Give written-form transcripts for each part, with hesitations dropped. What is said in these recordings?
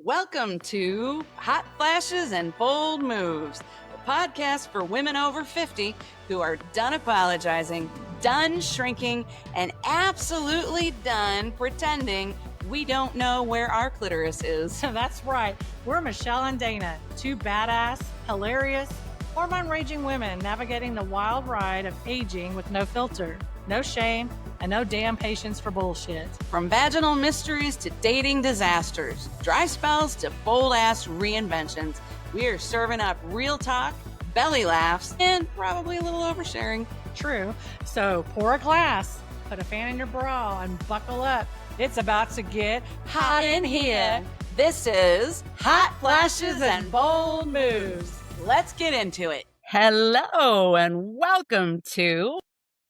Welcome to Hot Flashes and Bold Moves, the podcast for women over 50 who are done apologizing, done shrinking, and absolutely done pretending we don't know where our clitoris is. That's right. We're Michelle and Dana, two badass, hilarious, hormone-raging women navigating the wild ride of aging with no filter, no shame, and no damn patience for bullshit. From vaginal mysteries to dating disasters, dry spells to bold-ass reinventions, we are serving up real talk, belly laughs, and probably a little oversharing. True. So pour a glass, put a fan in your bra, and buckle up. It's about to get Hot in here. This is Hot Flashes and Bold Moves. Let's get into it. Hello and welcome to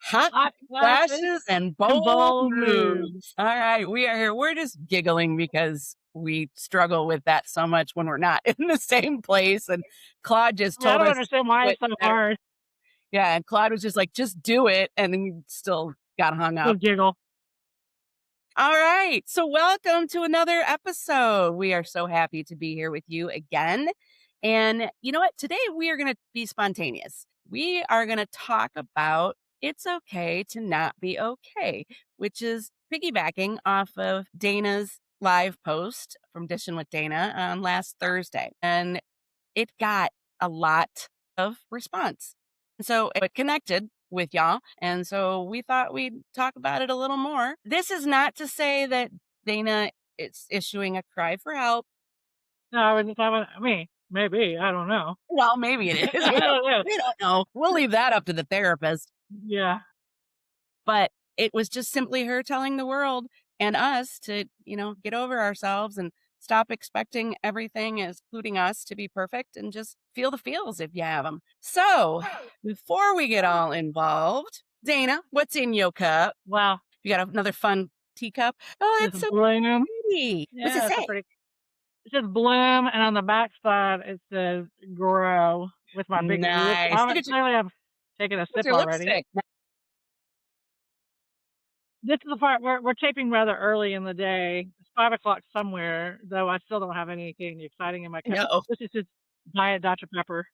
Hot Flashes and Bold Moves. All right, we are here. We're just giggling because we struggle with that so much when we're not in the same place. And Claude just told I don't us. understand why it's so hard. Yeah, and Claude was just like, just do it. And then we still got hung Still up. giggle. All right. So welcome to another episode. We are so happy to be here with you again. And you know what? Today we are going to be spontaneous. We are going to talk about it's okay to not be okay, which is piggybacking off of Dana's live post from Dishin' with Dana on last Thursday. And it got a lot of response. And so it connected with y'all. And so we thought we'd talk about it a little more. This is not to say that Dana is issuing a cry for help. No, I was just having, maybe, I don't know. Well, maybe it is. I don't know. We don't know. We'll leave that up to the therapist. Yeah. But it was just simply her telling the world and us to, get over ourselves and stop expecting everything, including us, to be perfect and just feel the feels if you have them. So before we get all involved, Dana, what's in your cup? Wow. You got another fun teacup? Oh, that's so bloom. pretty. What's it say? It says bloom, and on the back side it says grow with my big Nice. lips. I'm taking a What's sip your already. lipstick? This is the part we're taping rather early in the day. It's 5 o'clock somewhere, though I still don't have anything exciting in my cup. No. This is just Diet Dr. Pepper.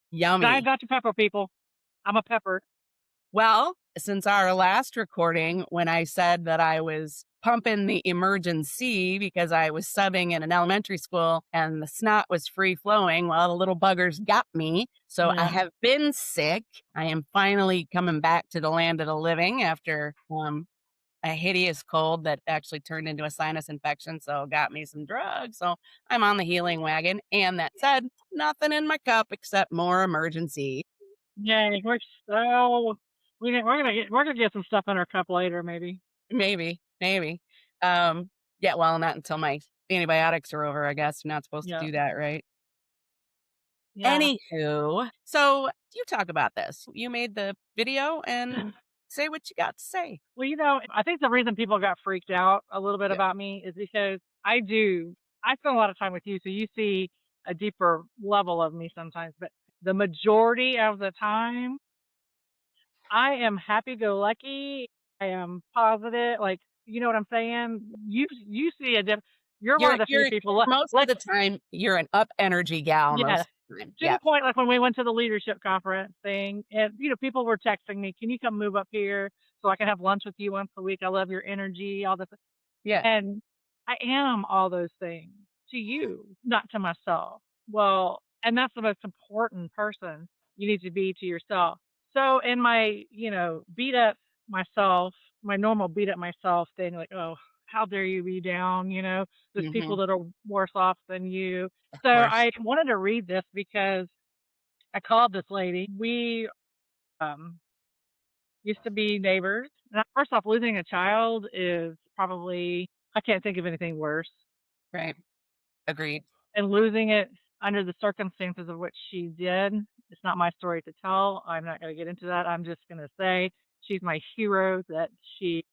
Yummy. Diet Dr. Pepper, people. I'm a pepper. Well, since our last recording, when I said that I was pumping the emergency because I was subbing in an elementary school and the snot was free flowing, well, the little buggers got me. So I have been sick. I am finally coming back to the land of the living after a hideous cold that actually turned into a sinus infection. So got me some drugs. So I'm on the healing wagon. And that said, nothing in my cup except more emergency. Yay, we're gonna get some stuff in our cup later, maybe. Maybe. Yeah, well, not until my antibiotics are over, I guess. You're not supposed to do that, right? Yeah. Anywho, so you talk about this. You made the video and say what you got to say. Well, I think the reason people got freaked out a little bit about me is because I spend a lot of time with you, so you see a deeper level of me sometimes, but the majority of the time, I am happy-go-lucky. I am positive. Like, you know what I'm saying? You see a different. You're one of the few people. Most of the time, you're an up energy gal. Yeah. To the point, like when we went to the leadership conference thing, and people were texting me, "Can you come move up here so I can have lunch with you once a week? I love your energy, all this." Yeah. And I am all those things to you, not to myself. Well, and that's the most important person you need to be to yourself. So in my, beat up myself, my normal beat up myself thing, like, oh, how dare you be down? There's people that are worse off than you. So I wanted to read this because I called this lady. We used to be neighbors. Now, first off, losing a child is probably, I can't think of anything worse. Right. Agreed. And losing it under the circumstances of what she did, it's not my story to tell. I'm not going to get into that. I'm just going to say she's my hero, that she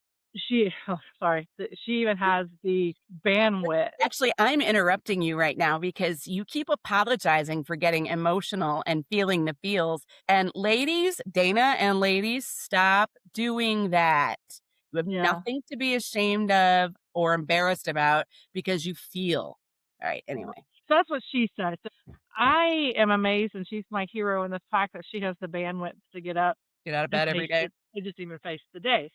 even has the bandwidth. Actually, I'm interrupting you right now because you keep apologizing for getting emotional and feeling the feels. And ladies, Dana and ladies, stop doing that. You have nothing to be ashamed of or embarrassed about because you feel. All right. Anyway, So that's what she said. So I am amazed, and she's my hero in the fact that she has the bandwidth to get up get out of and bed every day. just even face the day.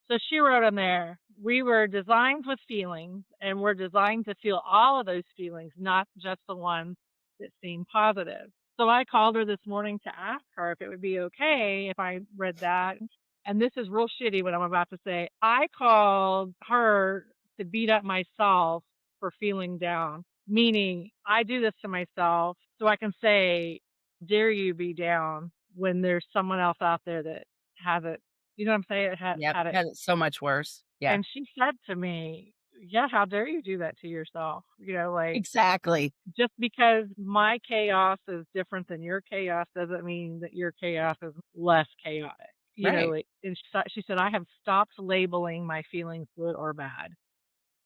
So she wrote on there, "We were designed with feelings, and we're designed to feel all of those feelings, not just the ones that seem positive." So I called her this morning to ask her if it would be okay if I read that. And this is real shitty what I'm about to say. I called her to beat up myself for feeling down, meaning I do this to myself so I can say, "Dare you be down," when there's someone else out there that has it, you know what I'm saying? Yep. Had it. Has it so much worse. Yeah. And she said to me, "Yeah, how dare you do that to yourself?" Like, Exactly. just because my chaos is different than your chaos doesn't mean that your chaos is less chaotic. Right. Like, and she said, "I have stopped labeling my feelings good or bad,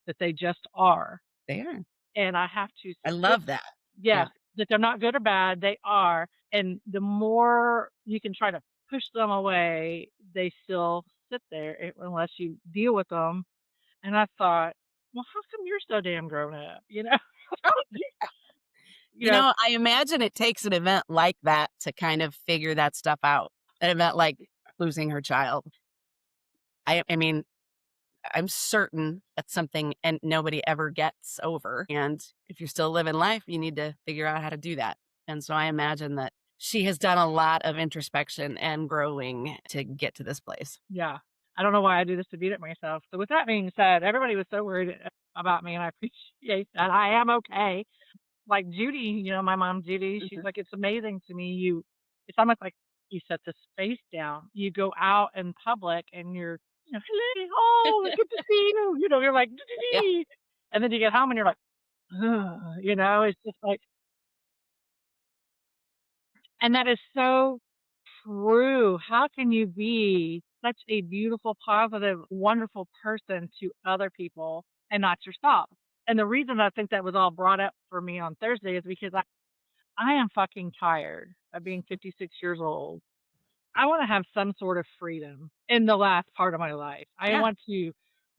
that they just are. They are. And I have to I sit, love that. yes, Yeah. that they're not good or bad, they are. And the more you can try to push them away, they still sit there unless you deal with them." And I thought, "Well, how come you're so damn grown up?" You know, I imagine it takes an event like that to kind of figure that stuff out. An event like losing her child. I mean, I'm certain that's something and nobody ever gets over. And if you're still living life, you need to figure out how to do that. And so I imagine that she has done a lot of introspection and growing to get to this place. yeah. I don't know why I do this to beat up myself. So with that being said, everybody was so worried about me, and I appreciate that. I am okay. Like Judy, my mom Judy, she's Mhm. like, "It's amazing to me. It's almost like you set the space down. You go out in public and you're, hello, oh, good to see you. You're like, Yeah. and then you get home and you're like, it's just like, and that is so true. How can you be such a beautiful, positive, wonderful person to other people and not yourself? And the reason I think that was all brought up for me on Thursday is because I am fucking tired of being 56 years old. I want to have some sort of freedom in the last part of my life. I Yeah. want to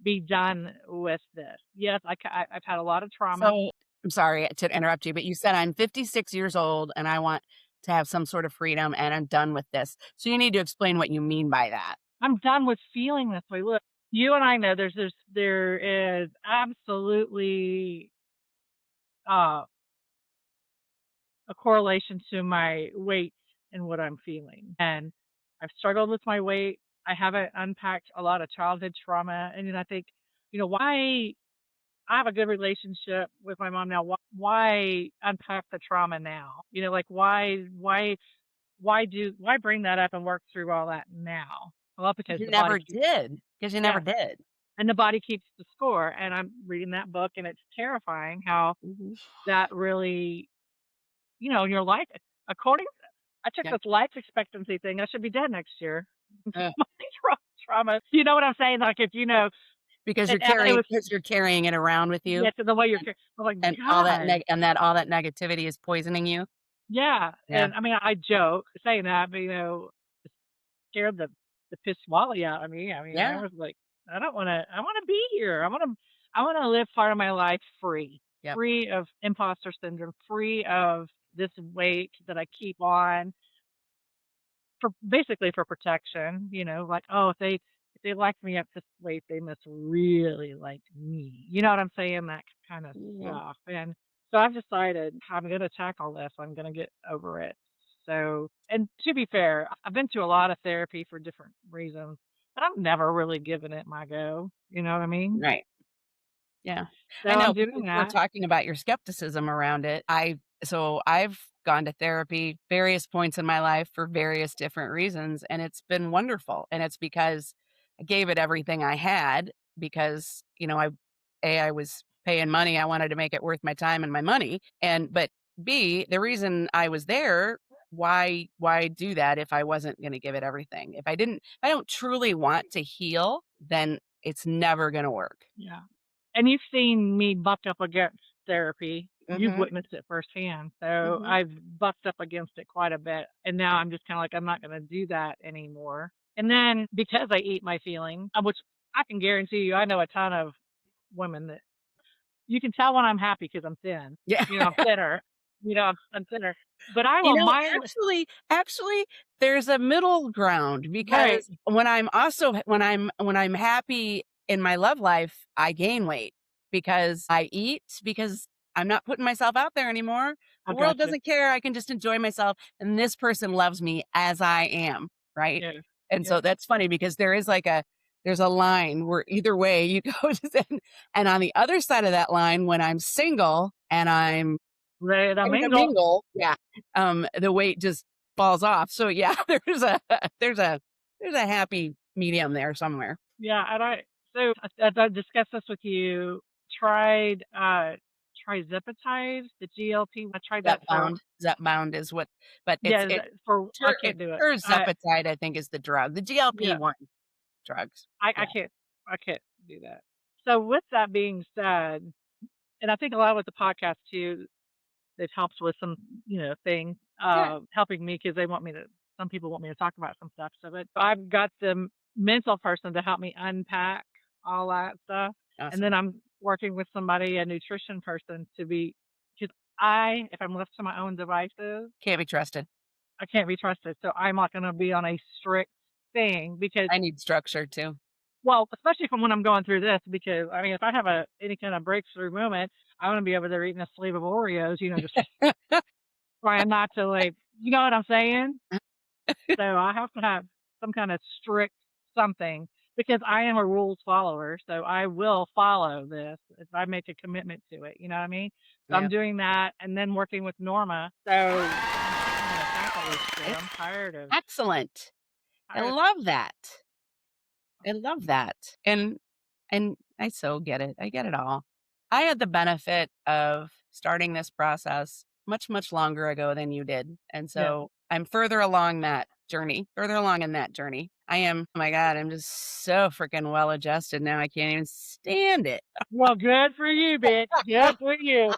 be done with this. Yes, I've had a lot of trauma. So I'm sorry to interrupt you, but you said I'm 56 years old and I want to have some sort of freedom and I'm done with this. So you need to explain what you mean by that. I'm done with feeling this way. Look, you and I know there is absolutely uh, a correlation to my weight and what I'm feeling. And I've struggled with my weight. I haven't unpacked a lot of childhood trauma. And then I think, why I have a good relationship with my mom now. Why unpack the trauma now? Like why bring that up and work through all that now? Well, because You the body never keeps, did because you never yeah, did. and the body keeps the score. And I'm reading that book, and it's terrifying how Mhm. that really, your life. According, I took Yeah. this life expectancy thing. I should be dead next year. Uh, My trauma. You know what I'm saying? Like if because it, it was, you're carrying it around with you yeah, to the way you're. and I'm like, and God. all that negativity is poisoning you. Yeah, Yeah. and I mean, I joke saying that, but, it scared the piss swally out of me. I mean, I Yeah. was like, I wanna be here. I wanna live part of my life free, Yep. free of imposter syndrome, free of this weight that I keep on for basically for protection, like, "Oh, if they like me at this weight, they must really like me." You know what I'm saying? That kinda Yeah. stuff, and so I've decided I'm gonna tackle this, I'm gonna get over it. So, and to be fair, I've been to a lot of therapy for different reasons, but I've never really given it my go, you know what I mean? Right. Yeah. So I know I'm because doing you were that. talking about your skepticism around it. I've gone to therapy various points in my life for various different reasons, and it's been wonderful. And it's because I gave it everything I had because, I was paying money. I wanted to make it worth my time and my money. But B, the reason I was there, why do that if I wasn't going to give it everything? If I don't truly want to heal, then it's never going to work. Yeah. And you've seen me buck up against therapy. You've Mhm. witnessed it firsthand. So Mhm. I've bucked up against it quite a bit. And now I'm just kind of like, I'm not going to do that anymore. And then because I eat my feelings, which I can guarantee you, I know a ton of women that You can tell when I'm happy because 'cause I'm thin. Yeah. I'm thinner. I'm thinner. But I will mindless Actually, there's a middle ground right. because when I'm happy in my love life, I gain weight because I eat because I'm not putting myself out there anymore. I The world got you. doesn't care. I can just enjoy myself, and this person loves me as I am, right? Yeah. And Yeah. so that's funny because there's a line where either way you go, and on the other side of that line, when I'm single and I'm Ready to ready to mingle. mingle, yeah, the weight just falls off. So yeah, there's a there's a happy medium there somewhere. Yeah, and as I discussed this with you, tried, trizepatide, the GLP. I tried that for Zepbound is what, but yeah, is that for I it's can't do it. tirzepatide, I think, is the drug. The Yeah, GLP-1 drugs. I Yeah, can't do that. So with that being said, and I think a lot with the podcast too, it helps with some, things, yeah, helping me because they want me to some people want me to talk about some stuff. So, but I've got the mental person to help me unpack all that stuff, and awesome. then I'm working with somebody, a nutrition person, to be because if I'm left to my own devices, Can't be trusted. I can't be trusted. So I'm not going to be on a strict thing because, I need structure too. well, especially from when I'm going through this, because I mean, if I have any kind of breakthrough moment, I want to be over there eating a sleeve of Oreos, just trying not to, like, you know what I'm saying? So I have to have some kind of strict something because I am a rules follower, so I will follow this if I make a commitment to it, you know what I mean? So I'm Yeah, doing that and then working with Norma. So I'm gonna tackle this shit. I'm excellent. I tired of love that. I love that. And I so get it. I get it all. I had the benefit of starting this process much, much longer ago than you did. And yeah. so I'm further along that journey, further along in that journey. I am, oh my God, I'm just so freaking well adjusted now. I can't even stand it. Well, good for you, bitch. Good for you.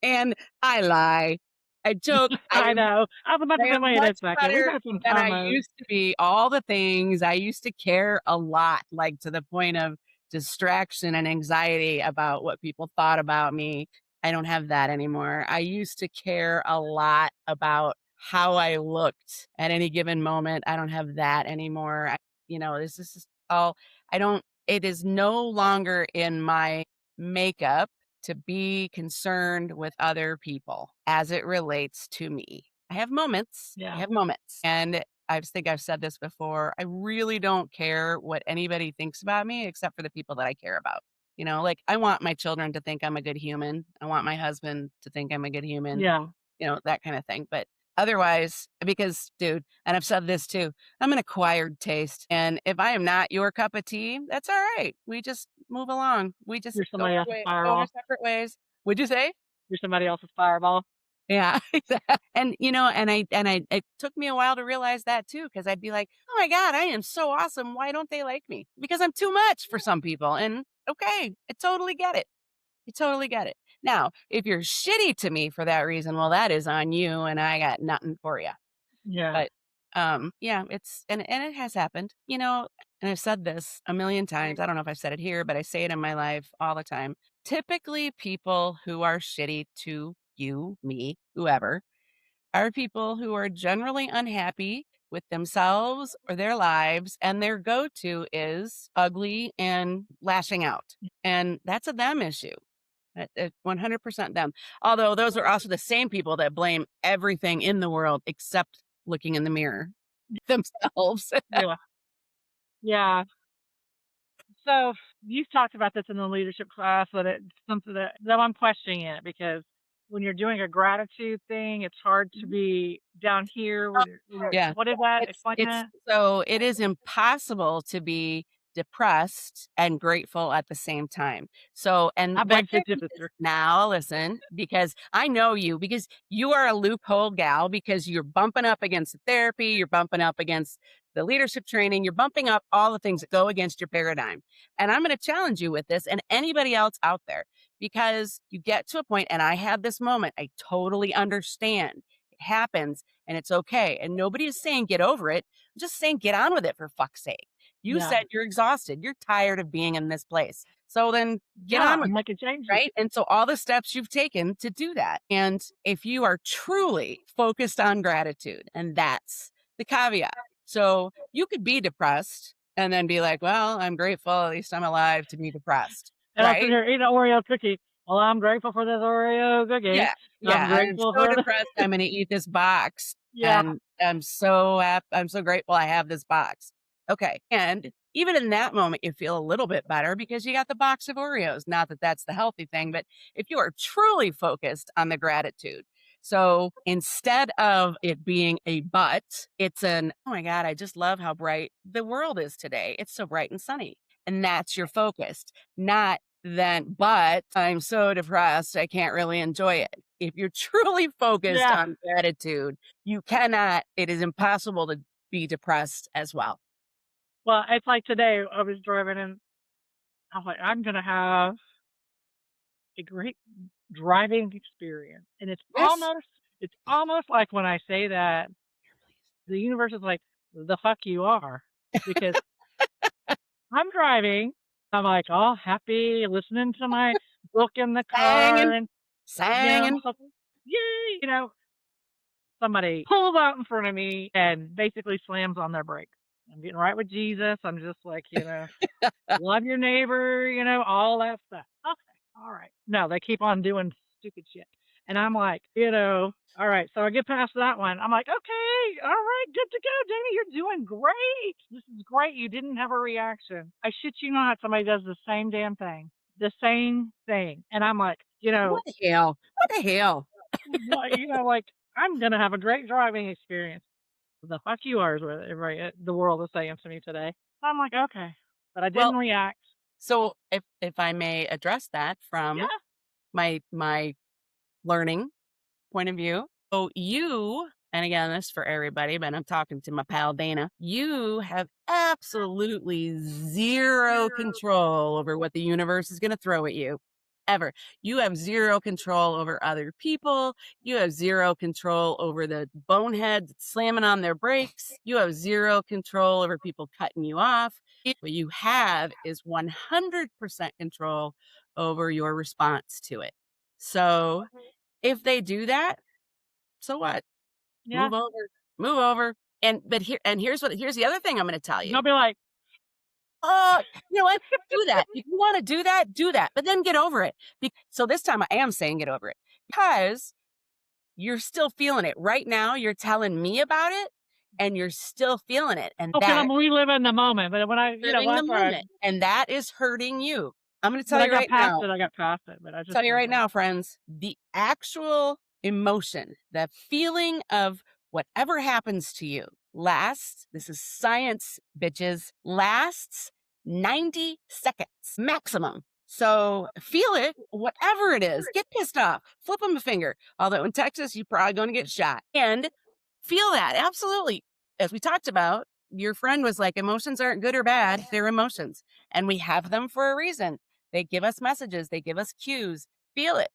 And I lie. I joke. I know. I was about I to say, am wait a much second. We've better had some than I combos. used to be. All the things I used to care a lot, like to the point of distraction and anxiety about what people thought about me. I don't have that anymore. I used to care a lot about how I looked at any given moment. I don't have that anymore. This is all I don't, it is no longer in my makeup to be concerned with other people as it relates to me. I have moments. I Yeah. have moments. And I think I've said this before. I really don't care what anybody thinks about me except for the people that I care about. Like I want my children to think I'm a good human. I want my husband to think I'm a good human, Yeah. that kind of thing. But otherwise, because, dude, and I've said this too, I'm an acquired taste. And if I am not your cup of tea, that's all right. We just move along. We just You're somebody else's go our fireball. separate ways. Would you say? You're somebody else's fireball. Yeah. And it took me a while to realize that too, because I'd be like, oh my God, I am so awesome. Why don't they like me? Because I'm too much for some people. And okay, I totally get it. You totally get it. Now, if you're shitty to me for that reason, well, that is on you and I got nothing for you. Yeah. But yeah, and it has happened, and I've said this a million times. I don't know if I've said it here, but I say it in my life all the time. Typically people who are shitty to you, me, whoever, are people who are generally unhappy with themselves or their lives, and their go-to is ugly and lashing out. And that's a them issue. 100% them. Although those are also the same people that blame everything in the world except looking in the mirror themselves. Yeah. Yeah. So you've talked about this in the leadership class, but it's something that though I'm questioning it because when you're doing a gratitude thing, it's hard to be down here Oh, with yeah. what is that? Explain It's that. so it is impossible to be depressed and grateful at the same time. So, and I what beg to that is differ. now, listen, because I know you, because you are a loophole gal, because you're bumping up against the therapy, you're bumping up against the leadership training, you're bumping up all the things that go against your paradigm. And I'm going to challenge you with this and anybody else out there, because you get to a point, and I had this moment, I totally understand. It happens and it's okay. And nobody is saying get over it. I'm just saying get on with it for fuck's sake. You Yeah. said you're exhausted. You're tired of being in this place. So then get Yeah, on with I'm it. making changes. Right? And so all the steps you've taken to do that. And if you are truly focused on gratitude, and that's the caveat. So you could be depressed and then be like, well, I'm grateful. At least I'm alive to be depressed. And I'll sit Right? here eating an Oreo cookie. Well, I'm grateful for this Oreo cookie. Yeah. I'm Yeah. I'm grateful so for the depressed. I'm going to eat this box. yeah, And I'm so grateful I have this box. Okay. And even in that moment, you feel a little bit better because you got the box of Oreos. Not that that's the healthy thing, but if you are truly focused on the gratitude. So instead of it being a but, it's an, oh my God, I just love how bright the world is today. It's so bright and sunny. And that's your focus, not then, but I'm so depressed, I can't really enjoy it. If you're truly focused yeah. on gratitude, you cannot, it is impossible to be depressed as well. Well, it's like today I was driving and I was like, I'm gonna have a great driving experience. And Yes. it's almost like when I say that, the universe is like, the fuck you are. Because I'm driving, I'm like all happy, listening to my book in the car Singing, and singing. so yay, somebody pulls out in front of me and basically slams on their brakes. I'm getting right with Jesus. I'm just like, love your neighbor, all that stuff. Okay, all right. No, they keep on doing stupid shit. And I'm like, all right. So I get past that one. I'm like, okay, all right, good to go, Jamie. You're doing great. This is great. You didn't have a reaction. I shit you not. Somebody does the same damn thing, the same thing. And I'm like, What the hell? What the hell? like I'm gonna have a great driving experience. The fuck you are is what the world is saying to me today. I'm like, okay, but I Well, didn't react. so if I may address that from Yeah. my learning point of view. So you, and again, this is for everybody, but I'm talking to my pal Dana. You have absolutely zero control over what the universe is going to throw at you. Ever. You have zero control over other people. You have zero control over the boneheads slamming on their brakes. You have zero control over people cutting you off. What you have is 100% control over your response to it. So if they do that, so what? Yeah. Move over, move over. And but here's the other thing I'm gonna tell you. You'll be like, Oh, you know what? Do that. If you wanna do that, but then get over it. So this time I am saying get over it because you're still feeling it. Right now, you're telling me about it and you're still feeling it. And "Oh, 'cause I'm that reliving the moment." But when living the that's where moment. And that is hurting you. I'm gonna tell when I you got right past now. it, I got past it, but I just Tell you was right like, now, friends, the actual emotion, the feeling of whatever happens to you lasts, this is science, bitches, lasts 90 seconds maximum. So feel it, whatever it is, get pissed off, flip them a finger. Although in Texas, you're probably going to get shot. And feel that, absolutely. As we talked about, your friend was like, emotions aren't good or bad, they're emotions. And we have them for a reason. They give us messages, they give us cues. Feel it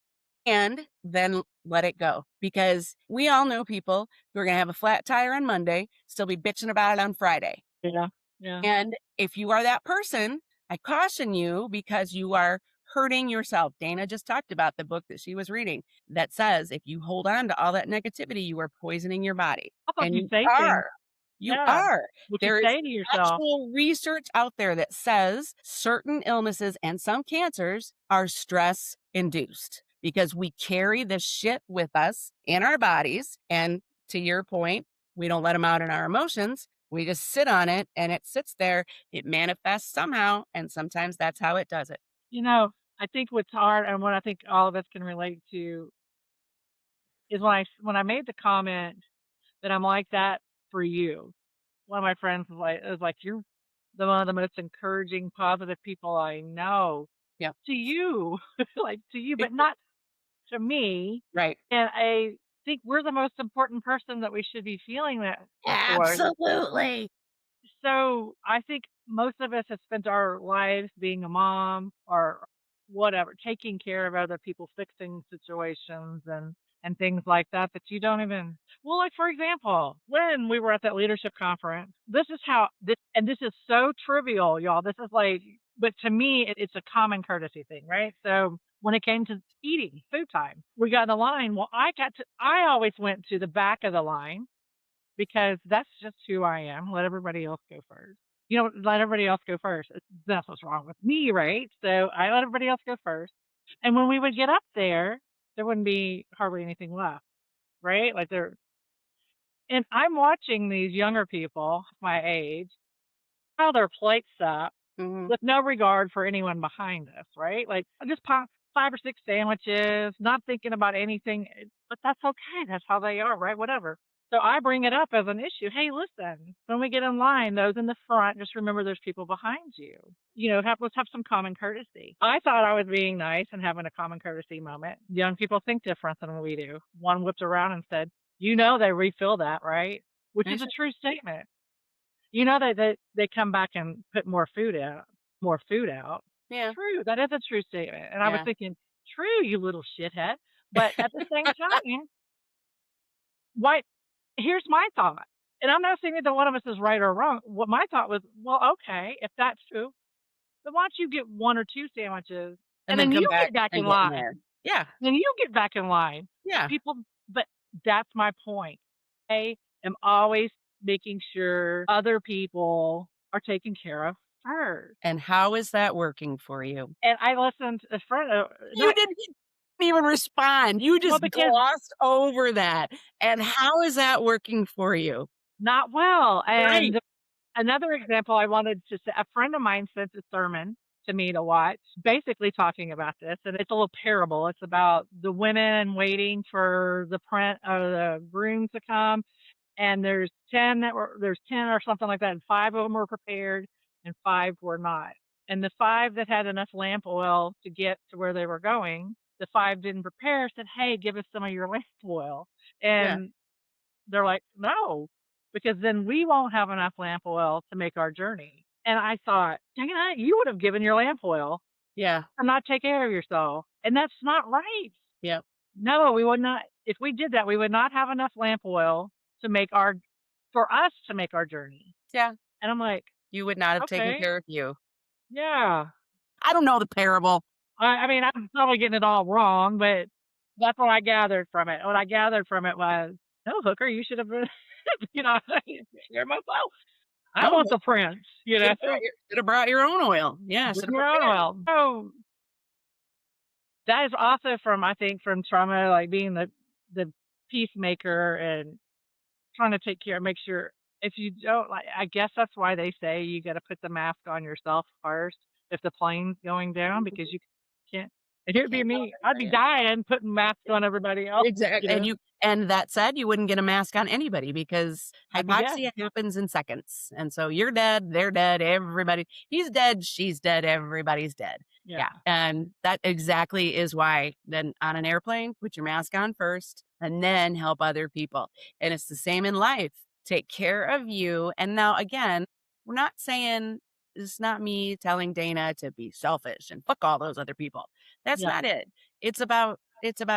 and then let it go because we all know people who are going to have a flat tire on Monday, still be bitching about it on Friday. yeah, yeah. And if you are that person, I caution you because you are hurting yourself. Dana just talked about the book that she was reading that says if you hold on to all that negativity, you are poisoning your body. I thought And you you say things, are. You yeah, are. what you There is say to yourself. actual research out there that says certain illnesses and some cancers are stress induced because we carry this shit with us in our bodies. And to your point, we don't let them out in our emotions. We just sit on it and it sits there. It manifests somehow. And sometimes that's how it does it. I think what's hard and what I think all of us can relate to is when I made the comment that I'm like that for you. One of my friends was like, "You're the one of the most encouraging, positive people I know." Yeah. To you, like to you, but not to me. Right. And I think we're the most important person that we should be feeling that for. Absolutely. So I think most of us have spent our lives being a mom or whatever, taking care of other people, fixing situations and things like that that you don't even well, like for example, when we were at that leadership conference, this is how this and this is so trivial, y'all. This is like but to me it's a common courtesy thing, right? So when it came to eating, food time, we got in the line. Well, I always went to the back of the line because that's just who I am. Let everybody else go first. You know, let everybody else go first. That's what's wrong with me, right? So I let everybody else go first. And when we would get up there wouldn't be hardly anything left, right? Like there, and I'm watching these younger people my age, how their plates up Mhm. with no regard for anyone behind us, right? Like I just pop 5 or 6 sandwiches, not thinking about anything, but that's okay. That's how they are, right? Whatever. So I bring it up as an issue. Hey, listen, when we get in line, those in the front, just remember there's people behind you. You know, let's have some common courtesy. I thought I was being nice and having a common courtesy moment. Young people think different than we do. One whipped around and said, "You know, they refill that, right?" Which I is a said, true statement. You know that they come back and put more food out. yeah, True, that is a true statement, and I was yeah. thinking, "True, you little shithead," but at the same time, why here's my thought, and I'm not saying either one of us is right or wrong. What my thought was, "Well, okay, if that's true, then why don't you get 1 or 2 sandwiches, And and then then come you back get back in and get in line. there. Yeah, Then you get back in line." yeah. People but that's my point. I am always making sure other people are taken care of first. And how is that working for you? And I listened a friend, You not didn't even respond. You well, just because glossed over that. And how is that working for you? not well. Right. And another example I wanted to say, a friend of mine sent a sermon to me to watch, basically talking about this, and it's a little parable. It's about the women waiting for the print or the groom to come, and there's 10 or something like that, and 5 of them were prepared and 5 were not. And the 5 that had enough lamp oil to get to where they were going, the 5 didn't prepare, said, "Hey, give us some of your lamp oil." Yeah. And they're like, "No, because then we won't have enough lamp oil to make our journey." And I thought, "Dang it, you would have given your lamp oil Yeah. and not take care of yourself." And that's not right. Yep. No, we would not if we did that, we would not have enough lamp oil to make our for us to make our journey. Yeah. And I'm like, You would not have taken "Okay, care of you. yeah." I don't know the parable. I mean, I'm probably getting it all wrong, but that's what I gathered from it. What I gathered from it was, "No, hooker, you should have been, you know, you're myself. I No, want the prince, you know, should have brought your own oil. Yeah, should bring have your own prepared. oil." So that is also from, I think, from trauma, like being the peacemaker and trying to take care make sure if you don't like I guess that's why they say you gotta put the mask on yourself first if the plane's going down because you can't and it'd be Can't help me. I'd be everybody else. dying putting masks on everybody else, Exactly, you know? and that said, you wouldn't get a mask on anybody because I'd be dead. hypoxia happens in seconds, and so you're dead, they're dead, everybody he's dead, she's dead, everybody's dead. Yeah. Yeah, and that exactly is why then on an airplane, put your mask on first and then help other people, and it's the same in life. Take care of you, and now again, we're not saying it's not me telling Dana to be selfish and fuck all those other people. That's Yeah. not it. It's about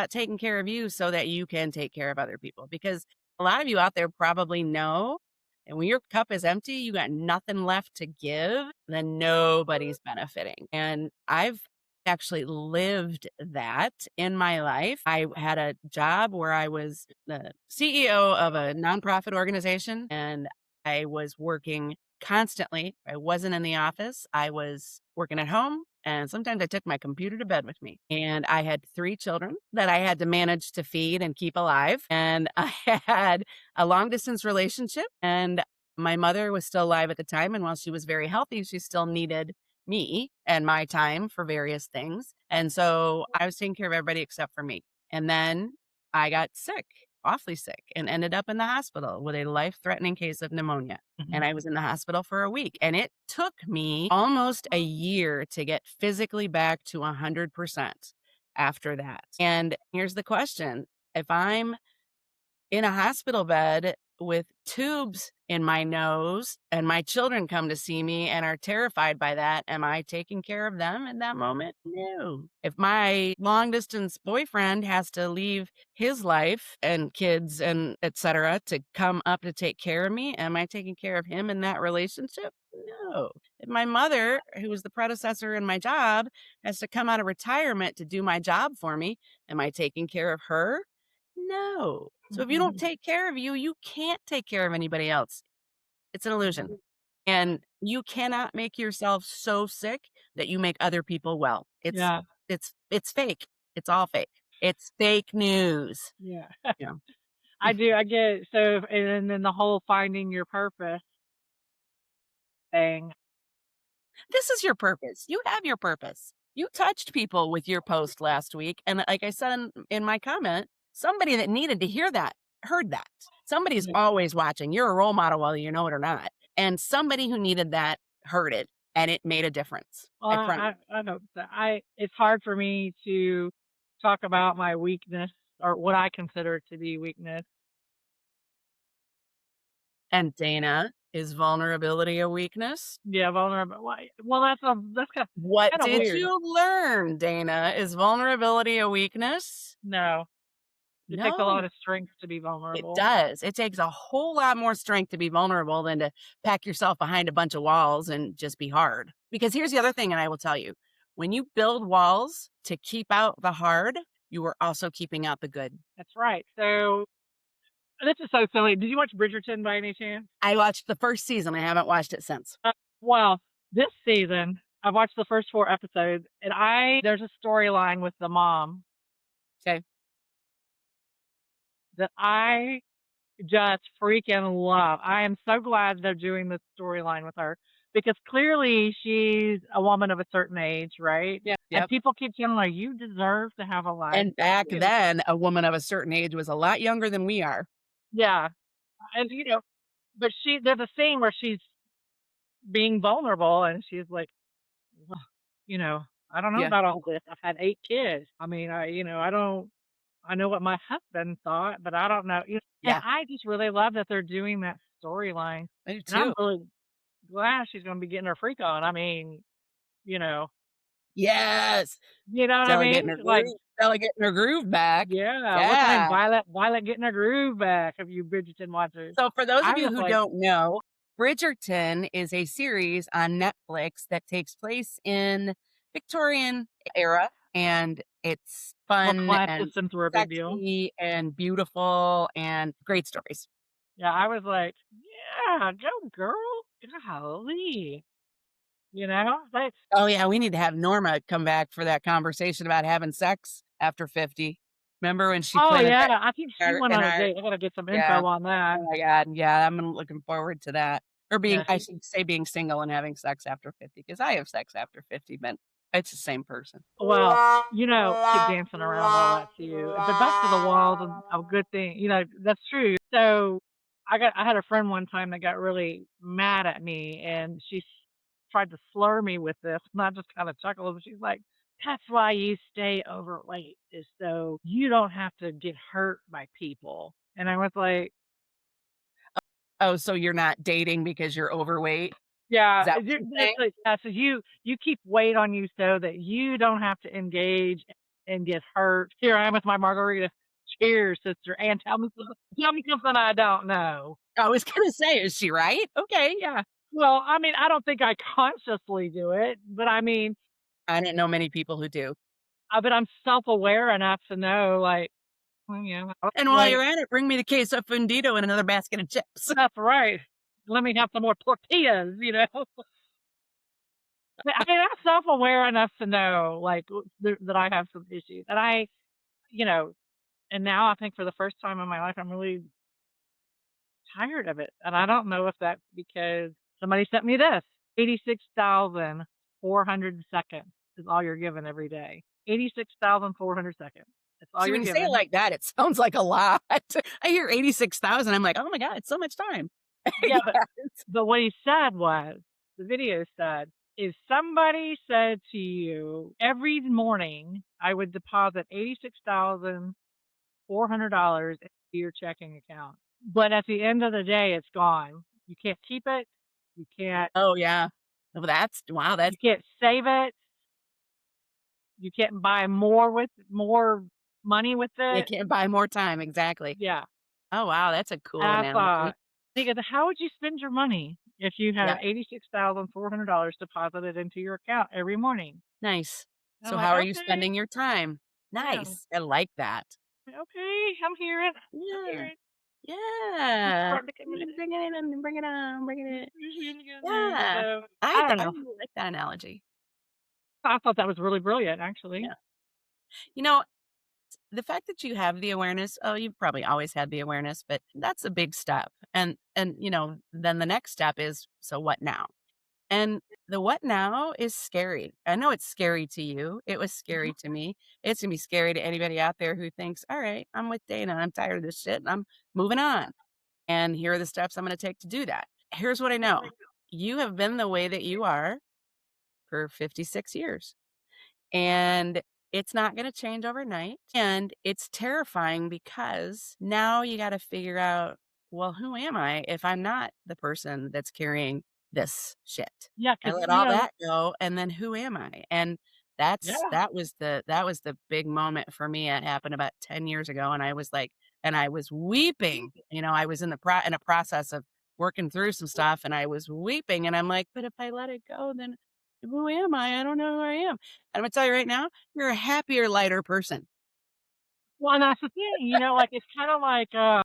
taking care of you so that you can take care of other people because a lot of you out there probably know and when your cup is empty, you got nothing left to give, then nobody's benefiting. And I've actually lived that in my life. I had a job where I was the CEO of a nonprofit organization and I was working constantly. I wasn't in the office. I was working at home. And sometimes I took my computer to bed with me. And I had 3 children that I had to manage to feed and keep alive. And I had a long distance relationship. And my mother was still alive at the time. And while she was very healthy, she still needed me and my time for various things. And so I was taking care of everybody except for me. And then I got sick, awfully sick, and ended up in the hospital with a life threatening case of pneumonia. And Mhm. I was in the hospital for a week. And it took me almost a year to get physically back to 100% after that. And here's the question if I'm in a hospital bed with tubes in my nose and my children come to see me and are terrified by that, am I taking care of them in that moment? No. If my long distance boyfriend has to leave his life and kids and etc. to come up to take care of me, am I taking care of him in that relationship? No. If my mother, who was the predecessor in my job, has to come out of retirement to do my job for me, am I taking care of her? No. So if you don't take care of you, you can't take care of anybody else. It's an illusion. And you cannot make yourself so sick that you make other people well. Yeah, It's fake. It's all fake. It's fake news. yeah. Yeah. I do, I get it. So, and then the whole finding your purpose thing. This is your purpose. You have your purpose. You touched people with your post last week. And like I said in my comment, somebody that needed to hear that heard that. Somebody's Yeah. always watching. You're a role model, whether you know it or not. And somebody who needed that heard it and it made a difference. Well, I promise. I hope so. It's hard for me to talk about my weakness or what I consider to be weakness. And Dana, is vulnerability a weakness? Yeah, vulnerable. Well, that's What kind of did weird. you learn, Dana? Is vulnerability a weakness? No, it takes a No. lot of strength to be It vulnerable. does. It takes a whole lot more strength to be vulnerable than to pack yourself behind a bunch of walls and just be hard. Because here's the other thing, and I will tell you, when you build walls to keep out the hard, you are also keeping out the good. That's right. So this is so silly. Did you watch Bridgerton by any chance? I watched the first season. I haven't watched it since. Well, this season I've watched the first 4 episodes, and I there's a storyline with the mom Okay. that I just freaking love. I am so glad they're doing this storyline with her because clearly she's a woman of a certain age, right? Yeah. And Yep. people keep telling her, "You deserve to have a life." And back You. then, a woman of a certain age was a lot younger than we are. Yeah, and but there's a scene where she's being vulnerable, and she's like, "Well, you know, I don't know Yeah. about all this. I've had 8 kids. I mean, I don't. I know what my husband thought, but I don't know." And Yeah. I just really love that they're doing that storyline, I do and I'm too. really glad she's gonna be getting her freak on. I mean, you know Yes. you know what I Stella mean? getting her Like, groove. Stella getting her groove back. yeah, what's her name? Yeah. Violet getting her groove back, if you Bridgerton watchers. So for those I of you was who like, don't know, Bridgerton is a series on Netflix that takes place in Victorian era, and it's well, fun class and systems were a big deal. sexy and beautiful and great stories. Yeah, I was like, "Yeah, go girl. Golly." That's Oh, yeah, we need to have Norma come back for that conversation about having sex after 50. Remember when she oh, planted that yeah, I think she went in on a our date. I gotta get some yeah. info on that. Oh my god, yeah, I'm looking forward to that. Or being Yeah. I should say being single and having sex after 50 because I have sex after 50, but it's the same person. Well, keep dancing around all that too. But back to the walls and a good thing, that's true. So I had a friend one time that got really mad at me and tried to slur me with this. And I just kind of chuckled. And she's like, "That's why you stay overweight, is so you don't have to get hurt by people." And I was like, Oh, so you're not dating because you're overweight? Is yeah, that what you're that's saying? like, yeah, so you keep weight on you so that you don't have to engage and get hurt. Here I am with my margarita. Cheers, sister, and tell me something I don't know. I was gonna say, is she right? Okay, yeah. Well, I mean, I don't think I consciously do it, but I mean, I don't know many people who do. but I'm self-aware enough to know, like, well, yeah, And while you're like, at it, bring me the queso fundido and another basket of chips. that's right. Let me have some more tortillas. I mean, I'm self-aware enough to know, like, that I have some issues, and you know, and now I think for the first time in my life, I'm really tired of it. And I don't know if that's because somebody sent me this 86,400 seconds is all you're given every day. 86,400 seconds. That's all See, you're when you say it given. like that, it sounds like a lot. I hear 86,000, I'm like, "Oh my god, it's so much time." Yeah, but, Yeah. but what he said was the video said, if somebody said to you every morning, I would deposit $86,400 into your checking account. but at the end of the day, it's gone. You can't keep it. You can't Oh, yeah. Well, that's wow, you that's can't save it. You can't buy more money with you it. can't buy more time, exactly. Yeah. Oh, wow, that's a And cool I analogy. thought, think of how would you spend your money if you Yeah, had $86,400 deposited into your account every morning? nice. And I'm So like, how are you "Okay, spending your time? yeah, Nice, I like that. okay, I'm hearing, I'm Yeah. hearing." I'm Yeah. starting to get Mm, committed. bring it in, bring it on, bring it in. Yeah. So, I I don't I know. really like that analogy. I thought that was really brilliant, actually. Yeah. You know, the fact that you have the awareness, oh, you've probably always had the awareness, but that's a big step. And then the next step is, so what now? And the what now is scary. I know it's scary to you. It was Mhm. scary to me. It's gonna be scary to anybody out there who thinks, all right, I'm with Dana. I'm tired of this shit. And I'm moving on. And here are the steps I'm gonna take to do that. Here's what I know. You have been the way that you are for 56 years. And it's not going to change overnight. And it's terrifying because now you got to figure out, well, who am I if I'm not the person that's carrying this shit? Yeah, I because let all that go, and then who am I? And yeah. that was the big moment for me. It happened about 10 years ago, and I was like, and I was weeping. I was in a process of working through some stuff, and I was weeping, and I'm like, but if I let it go, then who am I? I don't know who I am. I'm gonna tell you right now, you're a happier, lighter person. Well, and that's the thing, like, it's kinda like, and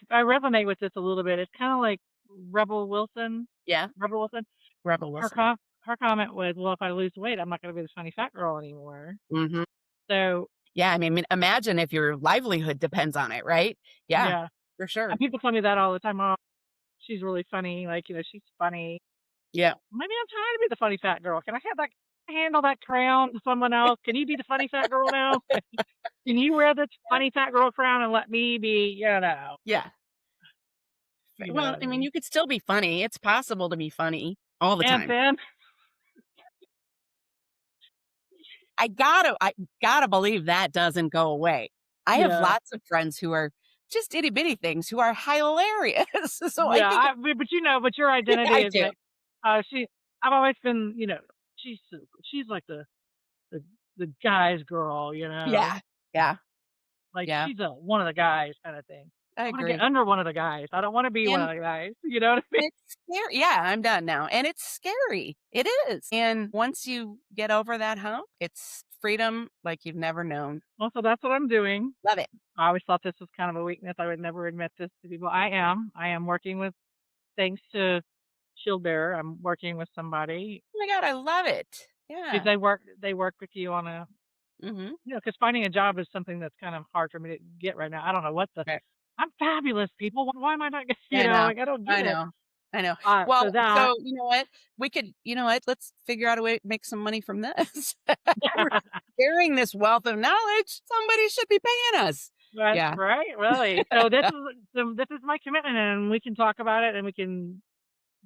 I resonate with this a little bit. It's kinda like Rebel Wilson. Yeah, Rebel Wilson, Rebel her Wilson. com her comment was, "Well, if I lose weight, I'm not gonna be this funny fat girl anymore." Mhm. So, Yeah, I mean, imagine if your livelihood depends on it, right? Yeah, yeah, for sure. and people tell me that all the time, "Oh, she's really funny, like, she's funny." Yeah. Maybe I'm trying to be the funny fat girl. Can I have that handle that crown to someone else? Can you be the funny fat girl now? Can you wear the funny fat girl crown and let me be, Yeah. you know Well, what I I mean, mean? you could still be funny. It's possible to be funny all the And time. then I gotta believe that doesn't go away. I have yeah. lots of friends who are just itty bitty things who are hilarious. So I Yeah, think but your identity I is do. that, she I've always been, she's like the the guy's girl, Yeah. Yeah. like Yeah. she's one of the guys kinda thing. I I wanna get agree. under one of the guys. I don't wanna be one And of the guys, you know what I mean? And it's scary. Yeah, I'm done now, and it's scary. It is, and once you get over that hump, it's freedom like you've never known. Well, so that's what I'm doing. Love it. I always thought this was kind of a weakness. I would never admit this to people. I am. I am working with, thanks to Shield Bearer, I'm working with somebody Oh my god, I love it. because Yeah. they work with you on a, Mhm. because finding a job is something that's kind of hard for me to get right now. I don't know what the, Right. I'm fabulous, people. Why am I not, I know. like I don't get I it. know. I know. So Well, that, so you know what? You know what? Let's figure out a way to make some money from this. We're sharing this wealth of knowledge. Somebody should be paying us. that's Yeah. right, really. So this is my commitment, and we can talk about it, and we can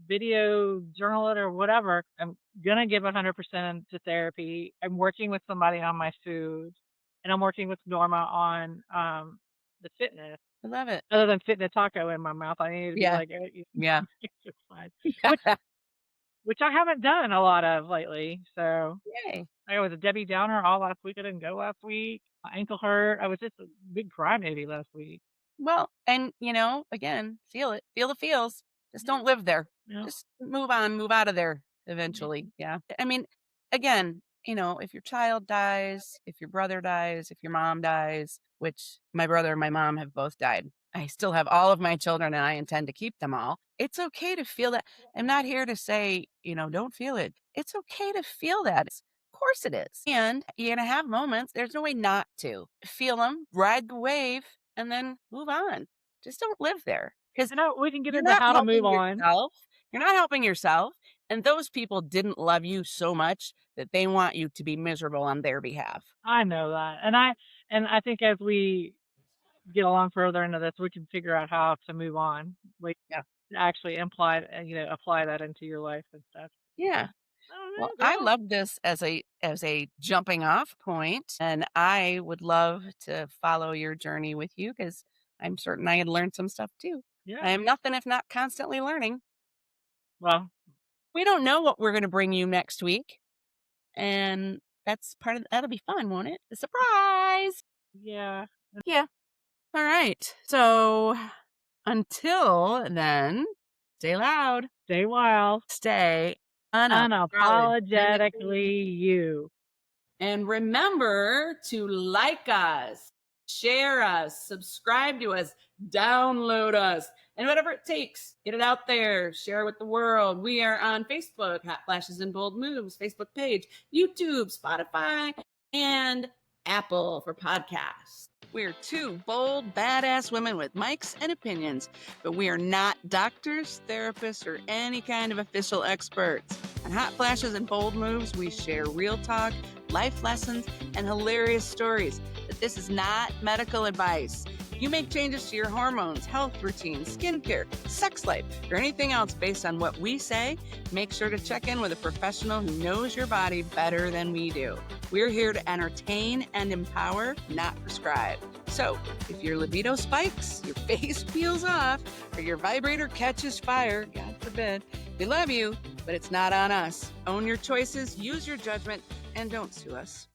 video journal it or whatever. I'm gonna give 100% to therapy. I'm working with somebody on my food, and I'm working with Norma on the fitness. I love it. Other than fitting a taco in my mouth, I need to be Yeah. like Yeah. exercise, which which I haven't done a lot of lately. So Yay. I was a Debbie Downer all last week. I didn't go last week. My ankle hurt. I was just a big crybaby last week. Well, and, again, feel it. Feel the feels. Just Yeah, don't live there. yeah, Just move on, move out of there yeah. eventually. Yeah. I mean, again, if your child dies, if your brother dies, if your mom dies, which my brother and my mom have both died. I still have all of my children and I intend to keep them all. It's okay to feel that. I'm not here to say, don't feel it. It's okay to feel that. Of course it is. And you're going to have moments. There's no way not to feel them, ride the wave, and then move on. Just don't live there because I know we can get you're into not how to move helping on. yourself. You're not helping yourself. And those people didn't love you so much that they want you to be miserable on their behalf. I know that, and I think as we get along further into this, we can figure out how to move on. We Yeah. actually apply that into your life and stuff. Yeah. Well, Oh, I girl. love this as a jumping off point, and I would love to follow your journey with you because I'm certain I had learned some stuff too. I Yeah. am nothing if not constantly learning. Well, We don't know what we're going to bring you next week. And that's part of that'll be fun, won't it? The surprise. yeah. Yeah. All right. So until then, stay loud, Stay wild. stay unapologetically, Unapologetically you. and remember to like us, share us, subscribe to us, download us, and whatever it takes, get it out there, share it with the world. We are on Facebook, Hot Flashes and Bold Moves, Facebook page, YouTube, Spotify, and Apple for podcasts. We're two bold, badass women with mics and opinions, but we are not doctors, therapists, or any kind of official experts. On Hot Flashes and Bold Moves, we share real talk, life lessons, and hilarious stories. But this is not medical advice. You make changes to your hormones, health routines, skincare, sex life, or anything else based on what we say, make sure to check in with a professional who knows your body better than we do. We're here to entertain and empower, not prescribe. So, if your libido spikes, your face peels off, or your vibrator catches fire, God forbid, we love you, but it's not on us. Own your choices, use your judgment, and don't sue us.